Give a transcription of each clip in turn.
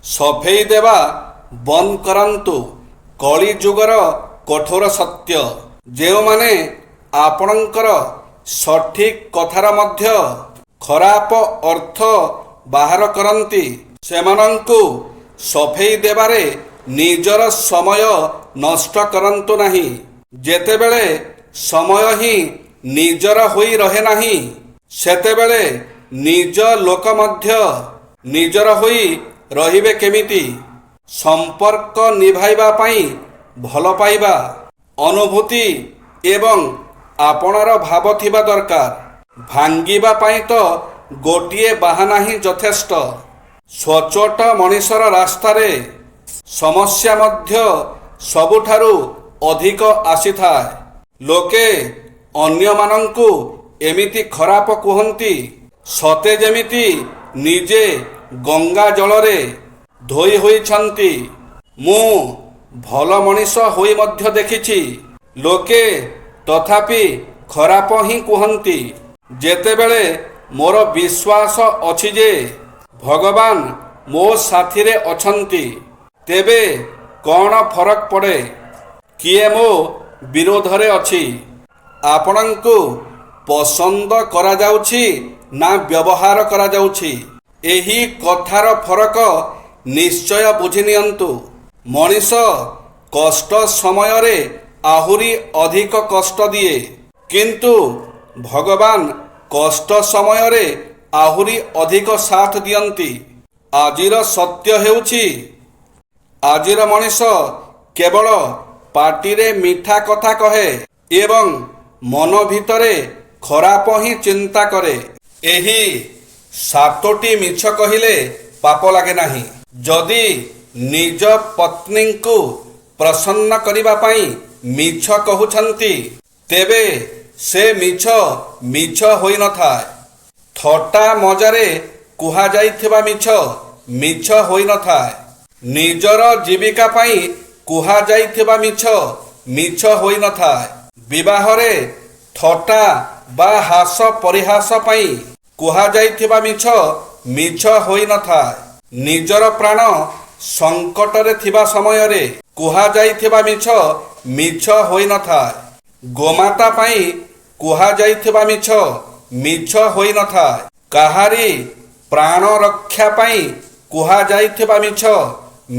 ସଫେଇ ଦେବା ବନ୍ଦ କରନ୍ତୁ। କଳି ଯୁଗର କଠୋର ସତ୍ୟ। ଯେଉଁମାନେ ଆପଣଙ୍କର ସଠିକ୍ କଥାର ମଧ୍ୟ ଖରାପ ଅର୍ଥ ବାହାର କରନ୍ତି, ସେମାନଙ୍କୁ ସଫେଇ ଦେବାରେ ନିଜର ସମୟ ନଷ୍ଟ କରନ୍ତୁ ନାହିଁ। ଯେତେବେଳେ ସମୟ ହିଁ ନିଜର ହୋଇ ରହେ ନାହିଁ, ସେତେବେଳେ ନିଜ ଲୋକ ମଧ୍ୟ ନିଜର ହୋଇ ରହିବେ କେମିତି? ସମ୍ପର୍କ ନିଭାଇବା ପାଇଁ ଭଲ ପାଇବା, ଅନୁଭୂତି ଏବଂ ଆପଣାର ଭାବ ଥିବା ଦରକାର। ଭାଙ୍ଗିବା ପାଇଁ ତ ଗୋଟିଏ ବାହାନା ହିଁ ଯଥେଷ୍ଟ। ସଚ୍ଚୋଟ ମଣିଷର ରାସ୍ତାରେ ସମସ୍ୟା ମଧ୍ୟ ସବୁଠାରୁ ଅଧିକ ଆସିଥାଏ। ଲୋକେ ଅନ୍ୟମାନଙ୍କୁ ଏମିତି ଖରାପ କୁହନ୍ତି, ସତେ ଯେମିତି ନିଜେ ଗଙ୍ଗା ଜଳରେ ଧୋଇ ହୋଇଛନ୍ତି। ମୁଁ ଭଲ ମଣିଷ ହୋଇ ମଧ୍ୟ ଦେଖିଛି, ଲୋକେ ତଥାପି ଖରାପ ହିଁ କୁହନ୍ତି। ଯେତେବେଳେ ମୋର ବିଶ୍ୱାସ ଅଛି ଯେ ଭଗବାନ ମୋ ସାଥିରେ ଅଛନ୍ତି, ତେବେ କ'ଣ ଫରକ ପଡ଼େ କିଏ ମୋ ବିରୋଧରେ ଅଛି? ଆପଣଙ୍କୁ ପସନ୍ଦ କରାଯାଉଛି ନା ବ୍ୟବହାର କରାଯାଉଛି, ଏହି କଥାର ଫରକ ନିଶ୍ଚୟ ବୁଝି ନିଅନ୍ତୁ। ମଣିଷ କଷ୍ଟ ସମୟରେ ଆହୁରି ଅଧିକ କଷ୍ଟ ଦିଏ, କିନ୍ତୁ ଭଗବାନ କଷ୍ଟ ସମୟରେ ଆହୁରି ଅଧିକ ସାଥ ଦିଅନ୍ତି। ଆଜିର ସତ୍ୟ ହେଉଛି, ଆଜିର ମଣିଷ କେବଳ ପାଟିରେ ମିଠା କଥା କହେ ଏବଂ ମନ ଭିତରେ ଖରାପ ହିଁ ଚିନ୍ତା କରେ। ଏହି 7ଟି ମିଛ କହିଲେ ପାପ ଲାଗେ ନାହିଁ। ଯଦି ନିଜ ପତ୍ନୀଙ୍କୁ ପ୍ରସନ୍ନ କରିବା ପାଇଁ ମିଛ କହୁଛନ୍ତି, ତେବେ ସେ ମିଛ ହୋଇନଥାଏ। ଥଟ୍ଟା ମଜାରେ କୁହାଯାଇଥିବା ମିଛ ହୋଇନଥାଏ। ନିଜର ଜୀବିକା ପାଇଁ କୁହାଯାଇଥିବା ମିଛ ହୋଇନଥାଏ। ବିବାହରେ ଥଟ୍ଟା ବା ହାସ ପରିହାସ ପାଇଁ କୁହାଯାଇଥିବା ମିଛ ହୋଇନଥାଏ। ନିଜର ପ୍ରାଣ ସଙ୍କଟରେ ଥିବା ସମୟରେ କୁହାଯାଇଥିବା ମିଛ ହୋଇନଥାଏ। ଗୋମାତା ପାଇଁ କୁହାଯାଇଥିବା ମିଛ ହୋଇନଥାଏ। କାହାରି ପ୍ରାଣ ରକ୍ଷା ପାଇଁ କୁହାଯାଇଥିବା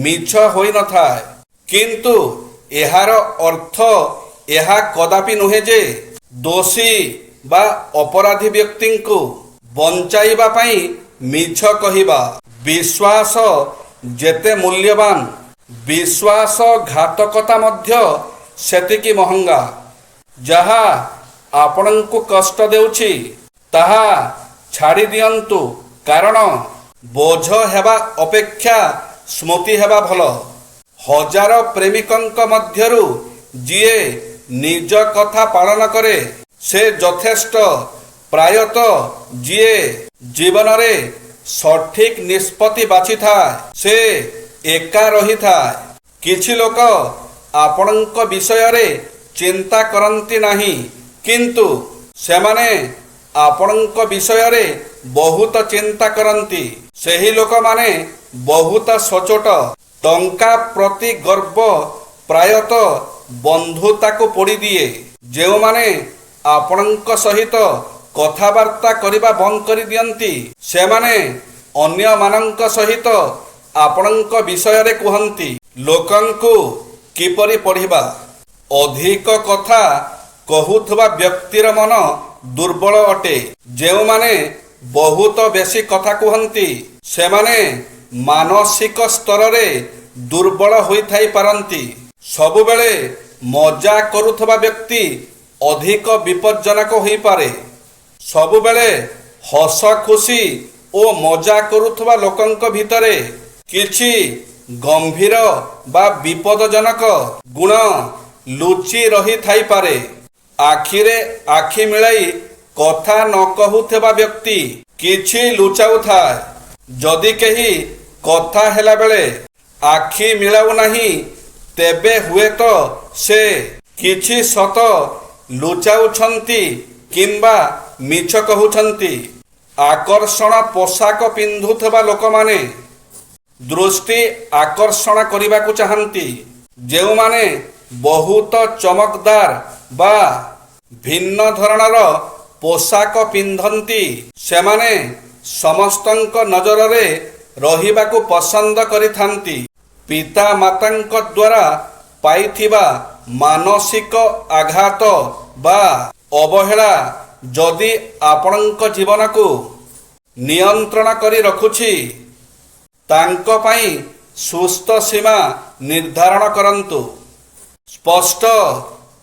ମିଛ ହୋଇନଥାଏ। କିନ୍ତୁ ଏହାର ଅର୍ଥ ଏହା କଦାପି ନୁହେଁ ଯେ ଦୋଷୀ ବା ଅପରାଧୀ ବ୍ୟକ୍ତିଙ୍କୁ ବଞ୍ଚାଇବା ପାଇଁ ମିଛ କହିବା। ବିଶ୍ୱାସ ଯେତେ ମୂଲ୍ୟବାନ, ବିଶ୍ୱାସଘାତକତା ମଧ୍ୟ ସେତିକି ମହଙ୍ଗା। ଯାହା ଆପଣଙ୍କୁ କଷ୍ଟ ଦେଉଛି, ତାହା ଛାଡ଼ି ଦିଅନ୍ତୁ, କାରଣ ବୋଝ ହେବା ଅପେକ୍ଷା ସ୍ମୃତି ହେବା ଭଲ। ହଜାର ପ୍ରେମିକଙ୍କ ମଧ୍ୟରୁ ଯିଏ ନିଜ କଥା ପାଳନ କରେ, ସେ ଯଥେଷ୍ଟ। ପ୍ରାୟତଃ ଯିଏ ଜୀବନରେ ସଠିକ୍ ନିଷ୍ପତ୍ତି ବାଛିଥାଏ, ସେ ଏକା ରହିଥାଏ। କିଛି ଲୋକ ଆପଣଙ୍କ ବିଷୟରେ ଚିନ୍ତା କରନ୍ତି ନାହିଁ, କିନ୍ତୁ ସେମାନେ ଆପଣଙ୍କ ବିଷୟରେ ବହୁତ ଚିନ୍ତା କରନ୍ତି। ସେହି ଲୋକମାନେ ବହୁତ ସଚ୍ଚୋଟ। ଟଙ୍କା ପ୍ରତି ଗର୍ବ ପ୍ରାୟତଃ ବନ୍ଧୁତାକୁ ପୋଡ଼ିଦିଏ। ଯେଉଁମାନେ ଆପଣଙ୍କ ସହିତ କଥାବାର୍ତ୍ତା କରିବା ବନ୍ଦ କରିଦିଅନ୍ତି, ସେମାନେ ଅନ୍ୟମାନଙ୍କ ସହିତ ଆପଣଙ୍କ ବିଷୟରେ କୁହନ୍ତି। ଲୋକଙ୍କୁ କିପରି ପଢ଼ିବା? ଅଧିକ କଥା କହୁଥିବା ବ୍ୟକ୍ତିର ମନ ଦୁର୍ବଳ ଅଟେ। ଯେଉଁମାନେ ବହୁତ ବେଶୀ କଥା କୁହନ୍ତି, ସେମାନେ ମାନସିକ ସ୍ତରରେ ଦୁର୍ବଳ ହୋଇଥାଇପାରନ୍ତି। ସବୁବେଳେ ମଜା କରୁଥିବା ବ୍ୟକ୍ତି ଅଧିକ ବିପଜ୍ଜନକ ହୋଇପାରେ। ସବୁବେଳେ ହସ ଖୁସି ଓ ମଜା କରୁଥିବା ଲୋକଙ୍କ ଭିତରେ କିଛି ଗମ୍ଭୀର ବା ବିପଦଜନକ ଗୁଣ ଲୁଚି ରହିଥାଇପାରେ। ଆଖିରେ ଆଖି ମିଳାଇ କଥା ନ କହୁଥିବା ବ୍ୟକ୍ତି କିଛି ଲୁଚାଉଥାଏ। ଯଦି କେହି କଥା ହେଲା ବେଳେ ଆଖି ମିଳାଉ ନାହିଁ, ତେବେ ହୁଏତ ସେ କିଛି ସତ ଲୁଚାଉଛନ୍ତି କିମ୍ବା ମିଛ କହୁଛନ୍ତି। ଆକର୍ଷଣ ପୋଷାକ ପିନ୍ଧୁଥିବା ଲୋକମାନେ ଦୃଷ୍ଟି ଆକର୍ଷଣ କରିବାକୁ ଚାହାନ୍ତି। ଯେଉଁମାନେ ବହୁତ ଚମକଦାର ବା ଭିନ୍ନ ଧରଣର ପୋଷାକ ପିନ୍ଧନ୍ତି ସେମାନେ ସମସ୍ତଙ୍କ ନଜରରେ ରହିବାକୁ ପସନ୍ଦ କରିଥାନ୍ତି। ପିତା ମାତାଙ୍କ ଦ୍ୱାରା ପାଇଥିବା ମାନସିକ ଆଘାତ ବା ଅବହେଳା ଯଦି ଆପଣଙ୍କ ଜୀବନକୁ ନିୟନ୍ତ୍ରଣ କରି ରଖୁଛି ତାଙ୍କ ପାଇଁ ସୁସ୍ଥ ସୀମା ନିର୍ଦ୍ଧାରଣ କରନ୍ତୁ। ସ୍ପଷ୍ଟ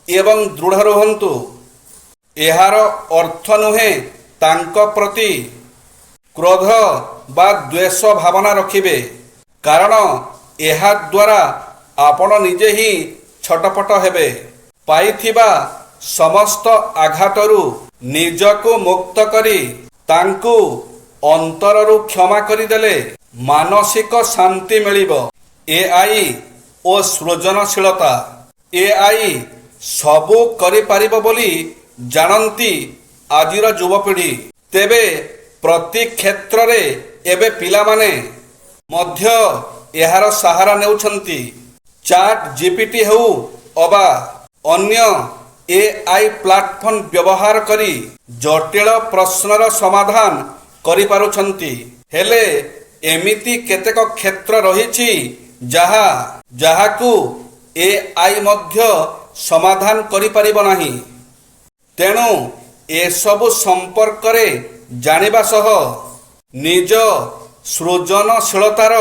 ଏବଂ ଦୃଢ଼ ରୁହନ୍ତୁ। ଏହାର ଅର୍ଥ ନୁହେଁ ତାଙ୍କ ପ୍ରତି କ୍ରୋଧ ବା ଦ୍ୱେଷ ଭାବନା ରଖିବେ, କାରଣ ଏହା ଦ୍ୱାରା ଆପଣ ନିଜେ ହିଁ ଛଟପଟ ହେବେ। ପାଇଥିବା ସମସ୍ତ ଆଘାତରୁ ନିଜକୁ ମୁକ୍ତ କରି ତାଙ୍କୁ ଅନ୍ତରରୁ କ୍ଷମା କରିଦେଲେ ମାନସିକ ଶାନ୍ତି ମିଳିବ। ଏଆଇ ଓ ସୃଜନଶୀଳତା। ଏଆଇ ସବୁ କରିପାରିବ ବୋଲି ଜାଣନ୍ତି ଆଜିର ଯୁବପିଢ଼ି। ତେବେ ପ୍ରତି କ୍ଷେତ୍ରରେ ଏବେ ପିଲାମାନେ ମଧ୍ୟ ଏହାର ସାହାରା ନେଉଛନ୍ତି। ଚାଟ୍ ଜିପିଟି ହେଉ ଅବା ଅନ୍ୟ ଏଆଇ ପ୍ଲାଟଫର୍ମ ବ୍ୟବହାର କରି ଜଟିଳ ପ୍ରଶ୍ନର ସମାଧାନ କରିପାରୁଛନ୍ତି। ହେଲେ ଏମିତି କେତେକ କ୍ଷେତ୍ର ରହିଛି ଯାହାକୁ ଏଆଇ ମଧ୍ୟ ସମାଧାନ କରିପାରିବ ନାହିଁ। ତେଣୁ ଏସବୁ ସମ୍ପର୍କରେ ଜାଣିବା ସହ ନିଜ ସୃଜନଶୀଳତାର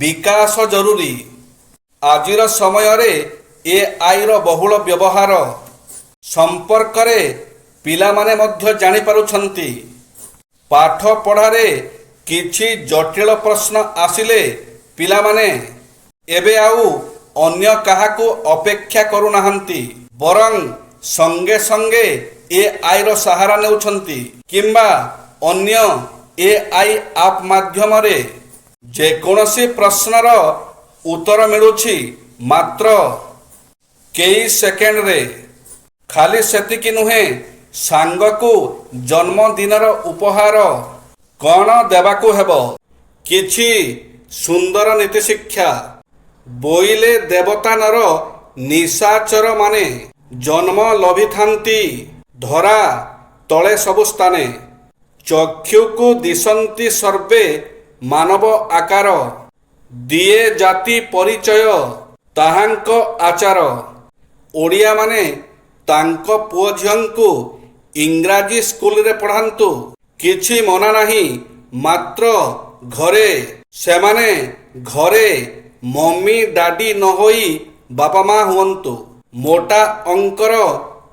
ବିକାଶ ଜରୁରୀ। ଆଜିର ସମୟରେ ଏଆଇର ବହୁଳ ବ୍ୟବହାର ସମ୍ପର୍କରେ ପିଲାମାନେ ମଧ୍ୟ ଜାଣିପାରୁଛନ୍ତି। ପାଠ ପଢ଼ାରେ କିଛି ଜଟିଳ ପ୍ରଶ୍ନ ଆସିଲେ ପିଲାମାନେ ଏବେ ଆଉ ଅନ୍ୟ କାହାକୁ ଅପେକ୍ଷା କରୁନାହାନ୍ତି, ବରଂ ସଙ୍ଗେ ସଙ୍ଗେ ଏଆଇର ସାହାରା ନେଉଛନ୍ତି କିମ୍ବା ଅନ୍ୟ ଏଆଇ ଆପ୍ ମାଧ୍ୟମରେ ଯେକୌଣସି ପ୍ରଶ୍ନର ଉତ୍ତର ମିଳୁଛି ମାତ୍ର କେଇ ସେକେଣ୍ଡରେ। ଖାଲି ସେତିକି ନୁହେଁ, ସାଙ୍ଗକୁ ଜନ୍ମଦିନର ଉପହାର କ'ଣ ଦେବାକୁ ହେବ, କିଛି ସୁନ୍ଦର ନୀତିଶିକ୍ଷା ବୋଇଲେ ଦେବତା ନର ନିଶାଚରମାନେ ଜନ୍ମ ଲଭିଥାନ୍ତି ଧରା ତଳେ ସବୁ ସ୍ଥାନେ। ଚକ୍ଷୁକୁ ଦିଶନ୍ତି ସର୍ବେ ମାନବ ଆକାର, ଦିଏ ଜାତି ପରିଚୟ ତାହାଙ୍କ ଆଚାର। ଓଡ଼ିଆମାନେ ତାଙ୍କ ପୁଅ ଝିଅଙ୍କୁ ଇଂରାଜୀ ସ୍କୁଲରେ ପଢ଼ାନ୍ତୁ, କିଛି ମନା ନାହିଁ, ମାତ୍ର ଘରେ ସେମାନେ ଘରେ ମମି ଡାଡି ନ ହୋଇ ବାପା ମା ହୁଅନ୍ତୁ। ମୋଟା ଅଙ୍କର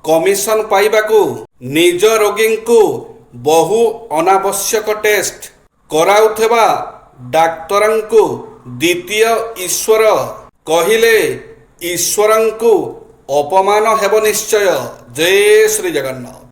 କମିଶନ ପାଇବାକୁ ନିଜ ରୋଗୀଙ୍କୁ ବହୁ ଅନାବଶ୍ୟକ ଟେଷ୍ଟ କରାଉଥିବା ଡାକ୍ତରଙ୍କୁ ଦ୍ୱିତୀୟ ଈଶ୍ୱର କହିଲେ ଈଶ୍ୱରଙ୍କୁ ଅପମାନ ହେବ ନିଶ୍ଚୟ। ଜୟ ଶ୍ରୀ ଜଗନ୍ନାଥ।